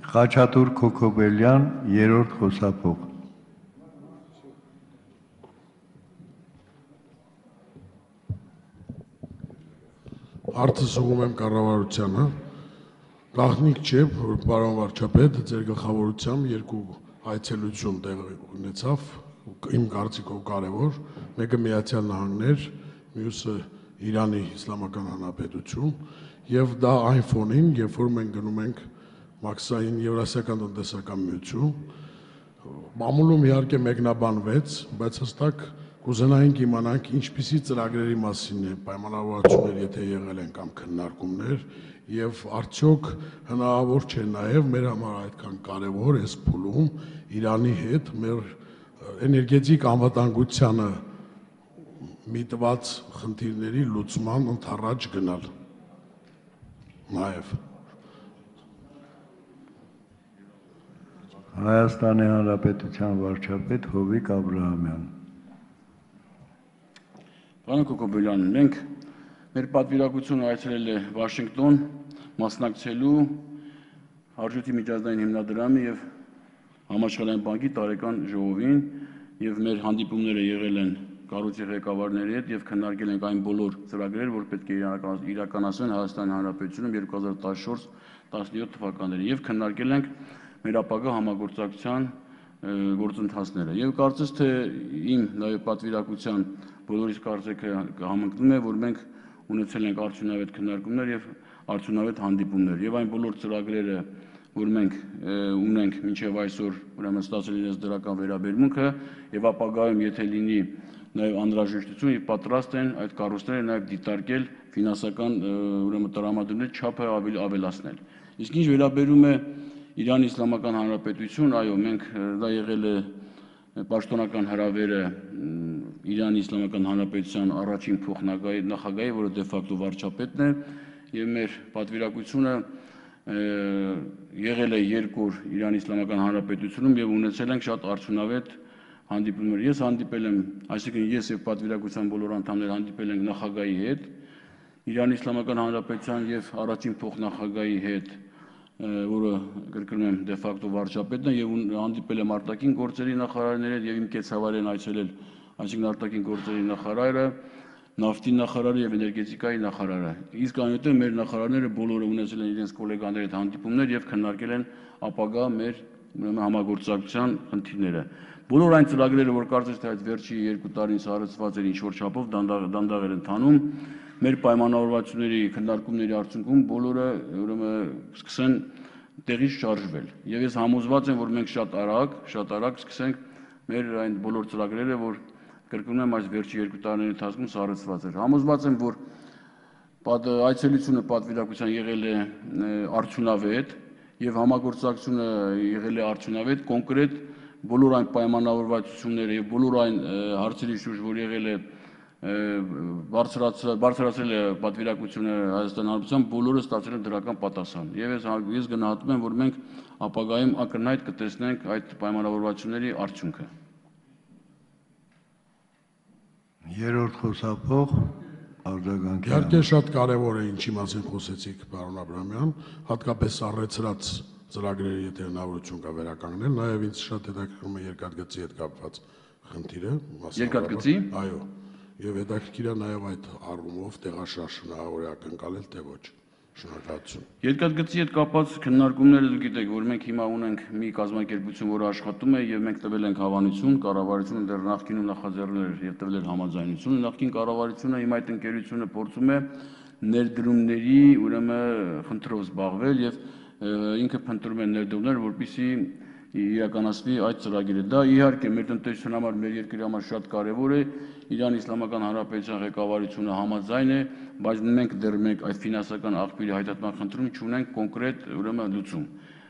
Խաչատուր Քոքոբելյան, երրորդ խոսափող։ Հարցը ուղղում եմ կառավարությանը։ Գաղտնիք չէ, որ պարոն վարչապետ, ձեր գլխավորությամբ երկու այցելություն տեղի ունեցավ, իմ կարծիքով կարևոր, մեկը Միացյալ Նահանգներ, մյուսը Իրանի Իսլամական Հանրապետություն, եւ դա այն ֆոնին, երբ որ մենք գնում ենք Մաքսային Եվրասիական տնտեսական միություն, մամուլում իհարկե մեկնաբանվեց, բայց հստակ կուզենայինք իմանանք ինչպիսի ծրագրերի մասին է պայմանավորվածություններ, եթե եղել են կամ քննարկումներ, եւ արդյոք հնարավոր չէ նաեւ մեր համար այդքան կարեւոր էս փուլում Իրանի հետ մեր էներգետիկ անվտանգությանը միտված խնդիրների լուծման ընթառաջ գնալ նաեւ Հայաստանի Հանրապետության վարչապետ Հովիկ Աբրահամյան։ Պարոն Քոքոբելյան, մենք մեր պատվիրակությունը այցելել է Վաշինգտոն մասնակցելու Արժույթի միջազգային հիմնադրամի եւ Համաշխարհային բանկի տարեկան ժողովին եւ մեր հանդիպումները եղել են կառույցի ղեկավարների հետ եւ քննարկել ենք այն բոլոր ծրագրերը, որ պետք է իրականացվեն Հայաստանի Հանրապետությունում 2014-17 թվականներին եւ քննարկել ենք մեր ապագա համագործակցության գործընթացները եւ կարծես թե իմ նաեւ պատվիրակության բոլորիս կարծիքը համընկնում է, որ մենք ունեցել ենք արդյունավետ քննարկումներ եւ արդյունավետ հանդիպումներ եւ այն բոլոր ծրագրերը, որ մենք ունենք մինչեւ այսօր, ուրեմն ստացել իրենց դրական վերաբերմունքը եւ ապագայում եթե լինի նաեւ անհրաժեշտություն եւ պատրաստ են այդ կառույցները նաեւ դիտարկել ֆինանսական ուրեմն տրամադրումների չափը ավելացնել։ Իսկ ինչ վերաբերում է Իրանի Իսլամական Հանրապետություն, այո, մենք դա եղել է պաշտոնական հրավերը Իրանի Իսլամական Հանրապետության առաջին փոխնախագահի, որը դե ֆակտո վարչապետն է, եւ մեր պատվիրակությունը եղել է երկուր Իրանի Իսլամական Հանրապետությունում եւ ունեցել ենք շատ արդյունավետ հանդիպումներ։ Ես հանդիպել եմ, այսինքն ես եւ պատվիրակության բոլոր անդամները հանդիպել ենք նախագահի հետ, Իրանի Իսլամական Հանրապետության եւ առաջին փոխնախագահի հետ, որը կրկնում եմ դե ֆակտո վարչապետն է եւ հանդիպել եմ արտաքին գործերի նախարարների հետ եւ իմ կեցավարեն այցելել, այսինքն արտաքին գործերի նախարարը, նավթի նախարարը եւ էներգետիկայի նախարարը։ Իսկ այնուհետեւ մեր նախարարները բոլորը ունեցել են իրենց գոլեգաների հետ հանդիպումներ եւ քննարկել են ապագա մեր համագործակցության խնդիրները։ Բոլոր այն ծրագրերը, որ կարծես թե այդ վերջի 2 տարին սառեցված էր ինչ-որ չափով դանդաղ էր ընթանում, մեր պայմանավորվածությունների քննարկումների արդյունքում բոլորը ուրեմն սկսեն տեղից շարժվել։ Եվ ես համոզված եմ, որ մենք շատ արագ սկսենք մեր այն բոլոր ծրագրերը, որ կրկնում եմ այս վերջի 2 տարիների ընթացքում սառեցված էր։ Համոզված եմ, որ այցելությունը պատվիրակության եղել է արդյունավետ եւ համագործակցությունը եղել է արդյունավետ կոնկրետ բոլոր այն պայմանավորվածությունները եւ բոլոր այն հարցերի շուրջ, որ եղել է բարձրացրել է պատվիրակությունը Հայաստանի Հանրապետության, բոլորը ստացել են դրական պատասխան։ Եվ ես գնահատում եմ, որ մենք ապագայում ակնհայտ կտեսնենք այդ պայմանավորվածությունների արդյունքը։ Երրորդ խոսափող արձագանքի։ Իհարկե շատ կարևոր է ինչի մասին խոսեցիք, պարոն Աբրահամյան, հատկապես առեցրած ծրագրերի եթե հնարավորություն կա վերականգնել, նաեւ ինձ շատ հետաքրքրում է երկաթգծի հետ կապված խնդիրը։ Երկաթգծի։ Այո, եւ հետաքրքիր է նաեւ այդ առումով տեղաշարժ հնարավոր է ակնկալել, թե ոչ։ Շնորհակալություն։ Երկաթգծի հետ կապված քննարկումները դուք գիտեք, որ մենք հիմա ունենք մի կազմակերպություն, որը աշխատում է եւ մենք տվել ենք հավանություն, կառավարությունը դեռ նախկինում նախաձեռնել էր եւ տվել էր համաձայնությունը, նախկին կառավարությունը հիմա այդ ընկերությունը փորձում է ներդրումների ուրեմն խնդրով զբաղվել եւ ինքը փնտրում է ներդրումներ, որպեսզի իրականացվի այդ ծրագիրը։ Դա իհարկե մեր տնտեսության համար, մեր երկրի համար շատ կարեւոր է։ Իրանի Իսլամական Հանրապետության ղեկավարությունը համաձայն է, բայց մենք դեռ այդ ֆինանսական աղբյուրի հայտարարման խնդրում չունենք կոնկրետ ուրեմն լուծում։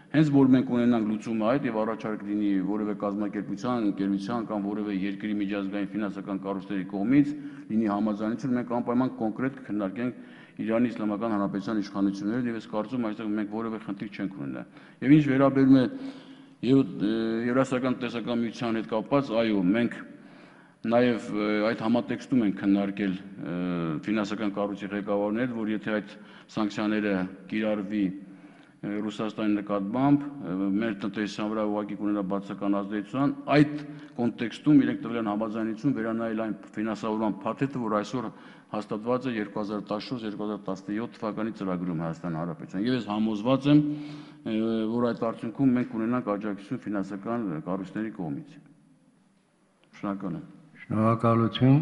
Հենց որ մենք ունենանք լուծումը այդ եւ առաջարկ լինի որևէ կազմակերպության, ընկերության կամ որևէ երկրի միջազգային ֆինանսական կառույցների կողմից լինի համաձայնություն, մենք անպայման կոնկրետ քննարկենք Իրանի Իսլամական Հանրապետության իշխանությունները եւ ես կարծում եմ այստեղ մենք որևէ խնդիր չենք ունենա։ Եվ ինչ վերաբերում է Եվրասիական տնտեսական միության հետ կապված, այո, մենք նաեւ այդ համատեքստում ենք քննարկել ֆինանսական կառույցի ղեկավարների հետ, որ եթե այդ սանկցիաները կիրառվի Ռուսաստանի նկատմամբ մեր տնտեսության վրա ուղղակի կունենա բացական ազդեցություն, այդ կոնտեքստում իրենք տվել են համաձայնություն վերանայել այն ֆինանսավորման փաթեթը, որ այսօր հաստատված է 2014-2017 թվականի ծրագրում Հայաստանի Հանրապետության։ Եվ ես համոզված եմ, որ այդ արդյունքում մենք կունենանք աջակցություն ֆինանսական կառույցների կողմից։ Շնորհակալ եմ։ Շնորհակալություն։